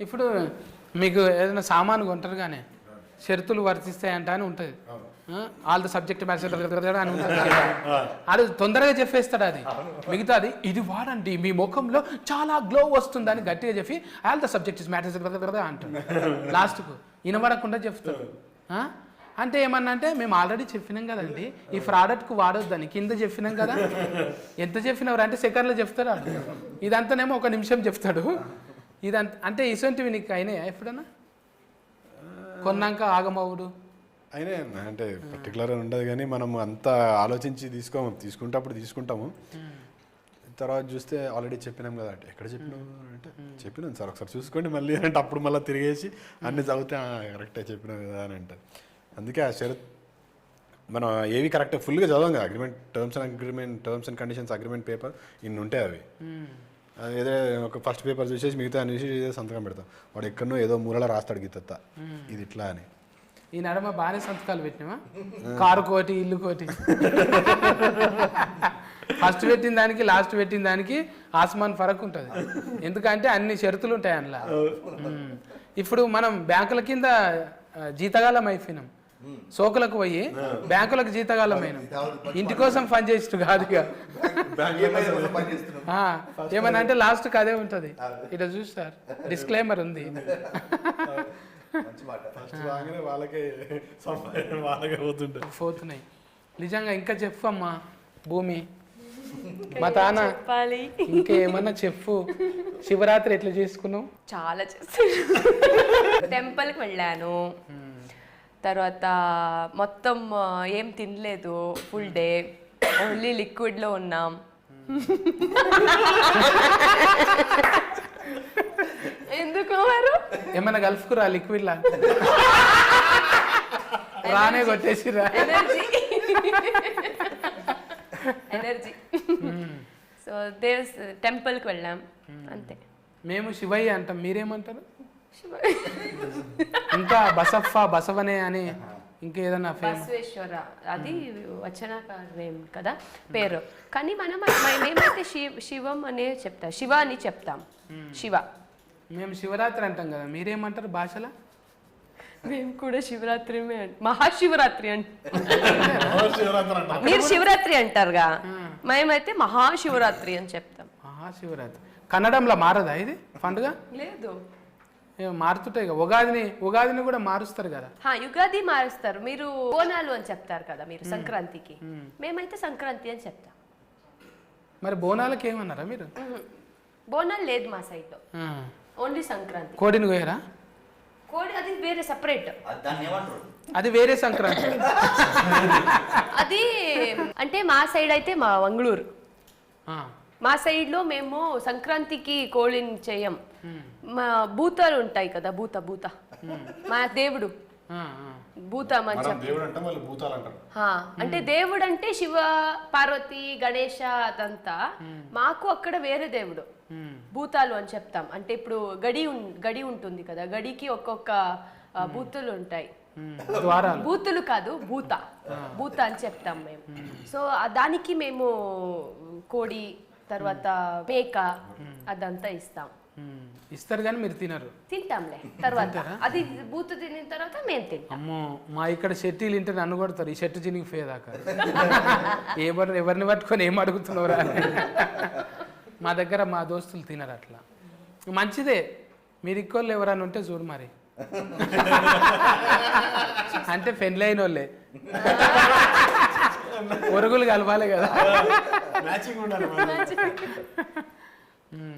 ఇప్పుడు మీకు ఏదైనా సామాను కొంటారు కానీ షరతులు వర్తిస్తాయంట అని ఉంటుంది. ఆల్ ద సబ్జెక్ట్ మ్యాథ్స్ అని ఉంటుంది. అది తొందరగా చెప్పేస్తాడు. అది మిగతాది ఇది వాడండి మీ ముఖంలో చాలా గ్లో వస్తుందని గట్టిగా చెప్పి all the subject is maths అంటాడు. లాస్ట్కు వినబడకుండా చెప్తాడు. అంటే ఏమన్నా అంటే మేము ఆల్రెడీ చెప్పినాం కదండి ఈ ప్రోడక్ట్కు వాడొద్దని కింద చెప్పినాం కదా. ఎంత చెప్పినవారు అంటే సెకండ్లో చెప్తాడు. ఇదంతానేమో 1 నిమిషం చెప్తాడు. ఇదంతా అంటే ఇసొంటివి నీకు అయినాయా ఎప్పుడన్నా కొన్నాక ఆగమవుడు? అయినా అంటే పర్టికులర్గా ఉండదు కానీ మనం అంతా ఆలోచించి తీసుకుంటే అప్పుడు తీసుకుంటాము. తర్వాత చూస్తే ఆల్రెడీ చెప్పినాం కదా అంటే ఎక్కడ చెప్పినాం అంటే చెప్పినాం సార్ ఒకసారి చూసుకోండి మళ్ళీ అంటే అప్పుడు మళ్ళీ తిరిగేసి అన్ని చదివితే కరెక్టే చెప్పినాం కదా అని అంటారు. అందుకే ఆ షరత్ మనం ఏవి కరెక్ట్ ఫుల్గా చదవం కదా. Terms and conditions agreement paper ఇన్ని ఉంటాయి. అవి ఏదో ఒక ఫస్ట్ పేపర్ చూసేసి మిగతా అన్ని సంతకం పెడతాం. వాడు ఎక్కడనో ఏదో మూలలో రాస్తాడు గీత ఇది ఇట్లా అని. ఈ నడమ బాగానే సంతకాలు పెట్టినావా? కారు కోటి ఇల్లు కోటి. ఫస్ట్ పెట్టిన దానికి లాస్ట్ పెట్టిన దానికి ఆస్మాన్ ఫరక్ ఉంటుంది. ఎందుకంటే అన్ని షరతులు ఉంటాయి అందులో. ఇప్పుడు మనం బ్యాంకుల కింద జీతగాలం అయిపోయినాం. సోకులకు పోయి బ్యాంకులకు జీతగాలమైనాం. ఇంటి కోసం పని చేస్తూ కాదు. ఏమన్నా అంటే లాస్ట్కి అదే ఉంటుంది. ఇట్లా చూస్తారు డిస్క్లైమర్ ఉంది. పోతున్నాయి నిజంగా. ఇంకా చెప్పు అమ్మా భూమి, మా తాన ఇంకేమన్నా చెప్పు. శివరాత్రి ఎట్లా చేసుకున్నావు? చాలా చేస్తాను. టెంపుల్కి వెళ్ళాను. తర్వాత మొత్తం ఏం తినలేదు. ఫుల్ డే ఓన్లీ లిక్విడ్లో ఉన్నాం. ఎందుకు వారు ఏమన్నా కలుపుకురా లిక్విడ్ లా రానే కొట్టేసిరా ఎనర్జీ. సో దేవ్ టెంపుల్కి వెళ్ళాం అంతే. మేము శివయ్య అంటాం, మీరేమంటారు? ఇంకా బసవనే అని ఇంకా ఏదన్నా బసవేశ్వర అది వచనకార నేమ్ కదా పేరు. కానీ మేమైతే శివం అనే చెప్తాం, శివ అని చెప్తాం. శివ. మేము శివరాత్రి అంటాం కదా, మీరేమంటారు భాషలో? మేము కూడా శివరాత్రి మహాశివరాత్రి మీరు శివరాత్రి అంటారుగా, మేమైతే మహాశివరాత్రి అని చెప్తాం. మహాశివరాత్రి కన్నడంలో మారదా ఇది పండుగ? లేదు, మారుతుంటాయి. ఉగాదిని కూడా మారుస్తారు కదా. యుగాది మారుస్తారు. మీరు బోనాలు అని చెప్తారు కదా మీరు సంక్రాంతికి. మేమైతే సంక్రాంతి అని చెప్తాం. మరి బోనాలకి ఏమన్నారా మీరు? బోనాలు లేదు మా సైడ్, ఓన్లీ సంక్రాంతి. కోడిని కోయరా? కోడి అది వేరే సపరేట్, అది వేరే సంక్రాంతి. అది అంటే మా సైడ్ అయితే మా మంగళూరు, మా సైడ్లో మేము సంక్రాంతికి కోడిని చేయం. మా భూతాలు ఉంటాయి కదా, భూత మా దేవుడు భూత అంటే దేవుడు అంటే శివ పార్వతి గణేష అదంతా. మాకు అక్కడ వేరే దేవుడు భూతాలు అని చెప్తాం. అంటే ఇప్పుడు గడి ఉంటుంది కదా, గడికి ఒక్కొక్క భూతులు ఉంటాయి. భూతులు కాదు, భూత అని చెప్తాం మేము. సో దానికి మేము కోడి తర్వాత మేక అదంతా ఇస్తారు కానీ మీరు తినరు? తింటాంలే తర్వాత. అది బూతు తినిన తర్వాత మేము తింటాం. అమ్మో, మా ఇక్కడ షెట్టీలు ఇంటే నన్ను కొడతారు. ఈ షెట్టు చినికి పోయేదాకా ఎవరిని పట్టుకొని ఏం అడుగుతున్నావురా? మా దగ్గర మా దోస్తులు తినరు అట్లా. మంచిదే, మీరు ఇంకోళ్ళు ఎవరన్నా ఉంటే చూడు మరి. అంటే పెళ్ళైన వాళ్ళే ఒరుగులు కలపాలి కదా.